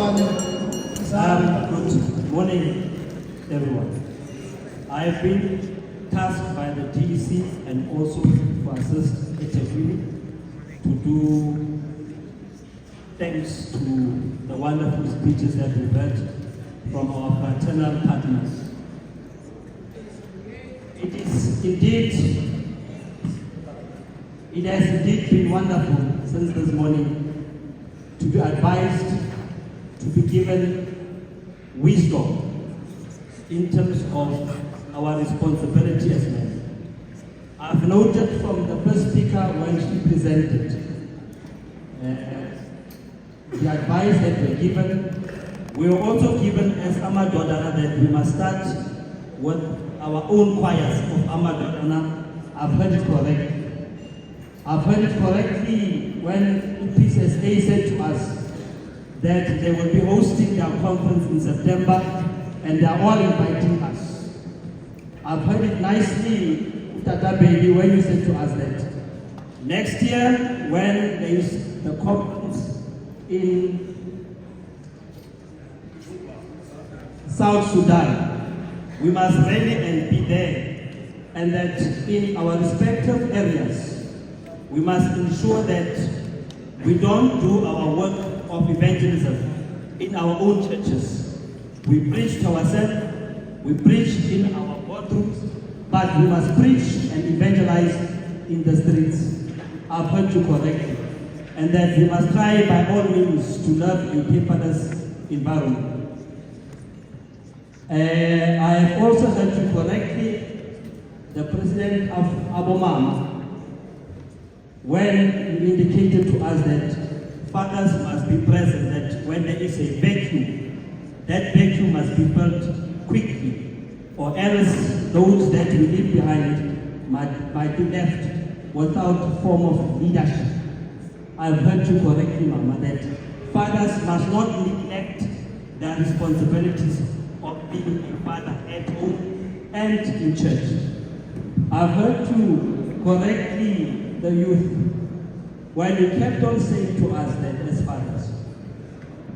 Good morning, everyone. I have been tasked by the DEC and also to assist Etequini to do thanks to the wonderful speeches that we've heard from our fraternal partners. It has indeed been wonderful since this morning to be advised, to be given wisdom in terms of our responsibility as men. I've noted from the first speaker when she presented the advice that we're given. We were also given as Amadodana that we must start with our own choirs of Amadodana. I've heard it correctly. I've heard it correctly when UPCSA said to us that they will be hosting their conference in September and they are all inviting us. I've heard it nicely, Tata Baby, when you said to us that next year when there is the conference in South Sudan, we must rally and be there, and that in our respective areas we must ensure that we don't do our work of evangelism in our own churches. We preach to ourselves, we preach in our boardrooms, but we must preach and evangelize in the streets. I've heard you correctly. And that we must try by all means to love and care for this environment. I have also heard you correctly, the president of Abomam, when you indicated to us that fathers must be present, that when there is a vacuum, that vacuum must be filled quickly, or else those that we leave behind might be left without form of leadership. I've heard you correctly, Mama, that fathers must not neglect their responsibilities of being a father at home and in church. I've heard you correctly, the youth, when you kept on saying to us that as fathers,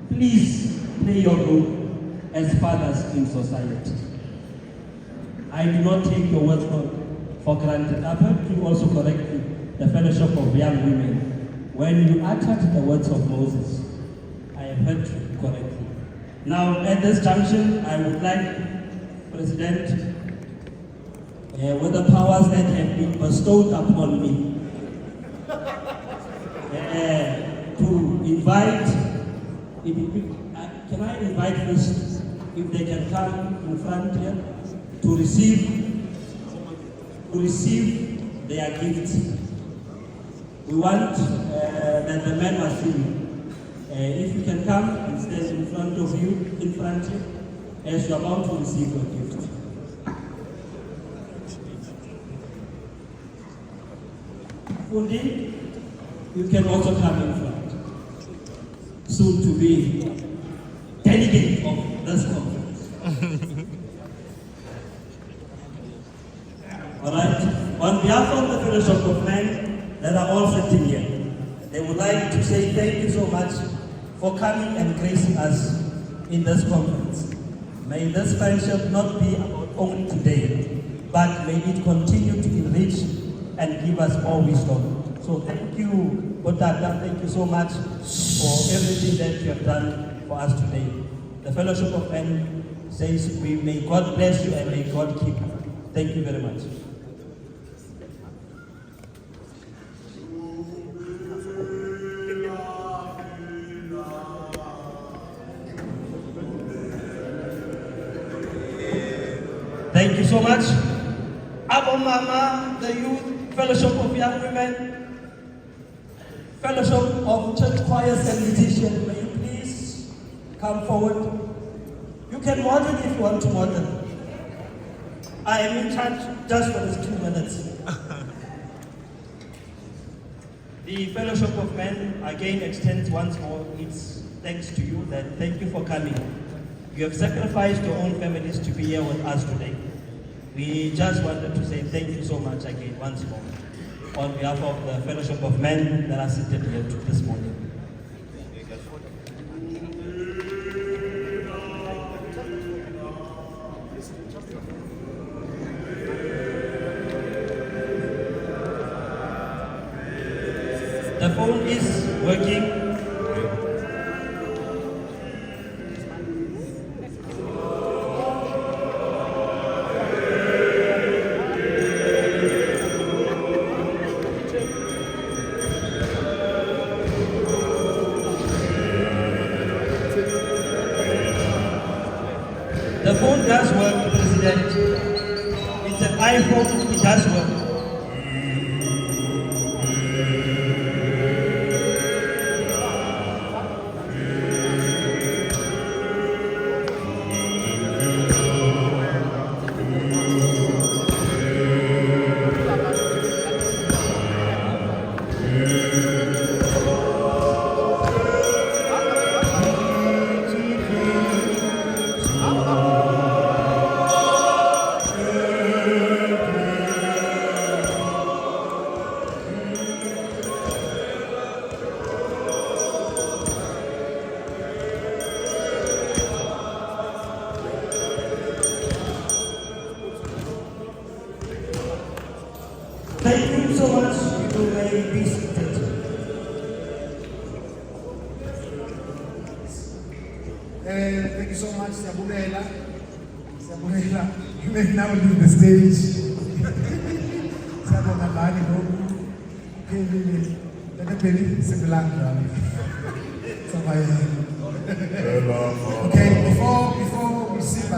please play your role as fathers in society. I do not take your words for granted. I've heard you also correctly, the fellowship of young women. When you uttered the words of Moses, I have heard you correctly. Now, at this junction, I would like, President, with the powers that have been bestowed upon me, to invite, can I invite first, if they can come in front here, to receive their gifts. We want that the men must see. If you can come and stand in front of you, in front here, as you are about to receive your gift. Fundi, you can also come in front. Soon to be delegate of this conference. All right. On behalf of the Fellowship of Men that are all sitting here, they would like to say thank you so much for coming and gracing us in this conference. May this friendship not be about only today, but may it continue to enrich and give us more wisdom. So thank you, Botata, thank you so much for everything that you have done for us today. The Fellowship of Men says, may God bless you and may God keep you. Thank you very much. Thank you so much. Abomama, the Youth, Fellowship of Young Women, Fellowship of Church Choirs and Musicians, may you please come forward. You can model if you want to model. I am in charge just for these 2 minutes. The Fellowship of Men again extends once more its thanks to you. That thank you for coming. You have sacrificed your own families to be here with us today. We just wanted to say thank you so much again once more on behalf of the Fellowship of Men that are seated here this morning. The phone is working. The phone does work, President. It's an iPhone, it does work. Thank you so much. You may be seated. Thank you so much, Sabunela. You may now leave the stage. Sabunabani, okay, before we sing.